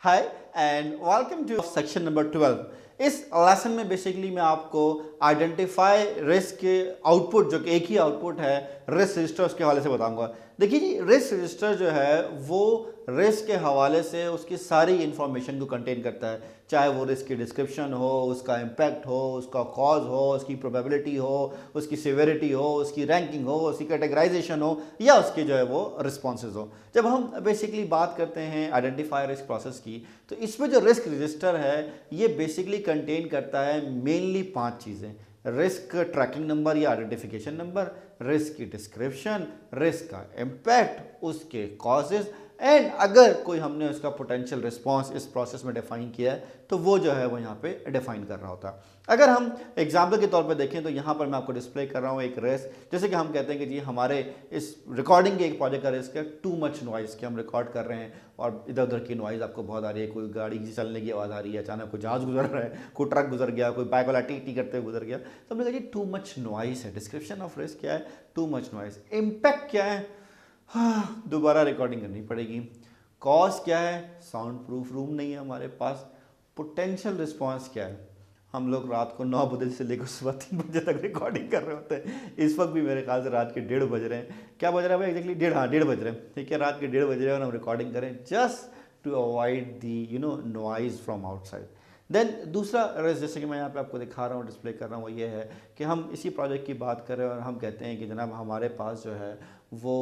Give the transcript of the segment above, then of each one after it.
Hi and welcome to section number 12। इस lesson में basically मैं आपको आइडेंटिफाई रिस्क के आउटपुट, जो कि एक ही आउटपुट है रिस्क रजिस्टर, उसके हवाले से बताऊंगा। देखिए जी, रिस्क रजिस्टर जो है वो रिस्क के हवाले से उसकी सारी इंफॉर्मेशन को कंटेन करता है, चाहे वो रिस्क की डिस्क्रिप्शन हो, उसका इम्पैक्ट हो, उसका कॉज हो, उसकी प्रोबेबिलिटी हो, उसकी सिवियरिटी हो, उसकी रैंकिंग हो, उसकी कैटेगराइजेशन हो, या उसके जो है वो रिस्पॉन्सेज हो। जब हम बेसिकली बात करते हैं आइडेंटिफाई रिस्क प्रोसेस की, तो इसमें जो रिस्क रजिस्टर है ये बेसिकली कंटेन करता है मेनली 5 चीज़ें: रिस्क ट्रैकिंग नंबर या आइडेंटिफिकेशन नंबर, रिस्क की डिस्क्रिप्शन, रिस्क का इम्पैक्ट, उसके कॉजेज, एंड अगर कोई हमने उसका पोटेंशियल रिस्पॉन्स इस प्रोसेस में डिफाइन किया है तो वो जो है वो यहाँ पे डिफाइन कर रहा होता है। अगर हम एग्जाम्पल के तौर पे देखें तो यहाँ पर मैं आपको डिस्प्ले कर रहा हूँ एक रिस्क, जैसे कि हम कहते हैं कि जी हमारे इस रिकॉर्डिंग के एक प्रोजेक्ट का रिस्क है टू मच नॉइज़, कि हम रिकॉर्ड कर रहे हैं और इधर उधर की नॉइज़ आपको बहुत आ रही है, कोई गाड़ी की चलने की आवाज़ आ रही है, अचानक कोई जहाज गुजर रहा है, कोई ट्रक गुजर गया, कोई बाइक वाला टी टी करते हुए गुजर गया, तो हमने कहा जी टू मच नॉइज़ है। डिस्क्रिप्शन ऑफ रिस्क क्या है? Too much noise. इम्पैक्ट क्या है? हाँ, दोबारा रिकॉर्डिंग करनी पड़ेगी। कॉज क्या है? साउंड प्रूफ रूम नहीं है हमारे पास। पोटेंशियल रिस्पॉन्स क्या है? हम लोग रात को 9 बजे से लेकर सुबह 3 बजे तक रिकॉर्डिंग कर रहे होते हैं। इस वक्त भी मेरे ख्याल से रात के 1:30 बज रहे हैं। क्या बज रहा है भाई एग्जैक्टली? 1:30, हाँ 1:30 बज रहे हैं। ठीक है, रात के 1:30 बज रहे हैं और हम रिकॉर्डिंग करें just to avoid the noise from outside. Then दूसरा रिस्क, जैसे कि मैं यहाँ पे आपको दिखा रहा हूँ, डिस्प्ले कर रहा हूँ, वो ये है कि हम इसी प्रोजेक्ट की बात कर रहे हैं और हम कहते हैं कि जनाब हमारे पास जो है वो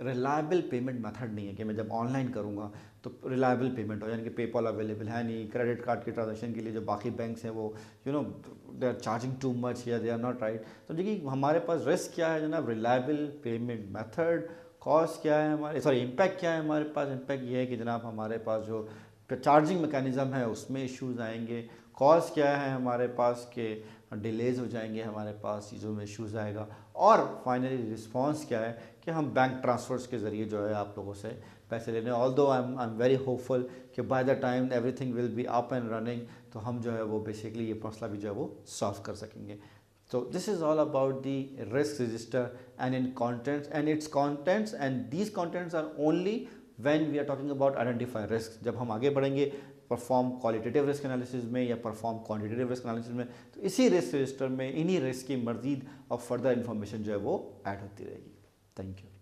रिलायबल पेमेंट मेथड नहीं है, कि मैं जब ऑनलाइन करूँगा तो रिलायबल पेमेंट हो, यानी कि पेपॉल अवेलेबल है नहीं, क्रेडिट कार्ड के ट्रांजेक्शन के लिए जो बाकी बैंक्स हैं वो they are charging too much या दे आर नॉट राइट। तो देखिए हमारे पास रिस्क क्या है जनाब? Reliable payment method. कॉस्ट क्या है हमारे, सॉरी इम्पैक्ट क्या है हमारे पास? इम्पैक्ट ये है कि जनाब हमारे पास जो चार्जिंग मैकेनिज़्म है उसमें इश्यूज़ आएंगे। कॉज क्या है हमारे पास के डिलेज हो जाएंगे, हमारे पास चीज़ों में इश्यूज़ आएगा। और फाइनली रिस्पॉन्स क्या है कि हम बैंक ट्रांसफ़र्स के ज़रिए जो है आप लोगों से पैसे लेने। Although I am very hopeful कि by the time everything will be up and running, तो हम जो है वो बेसिकली ये मसला भी जो है वो सॉल्व कर सकेंगे। So this is all about the risk register and in contents and its contents, and these contents are only when we are talking about identify risk। जब हम आगे बढ़ेंगे परफॉर्म क्वालिटेटिव रिस्क एनालिसिस में या perform quantitative risk analysis में, तो इसी risk register में इन्हीं रिस्क की मजीद और फर्दर इंफॉर्मेशन जो है वो ऐड होती रहेगी। Thank you.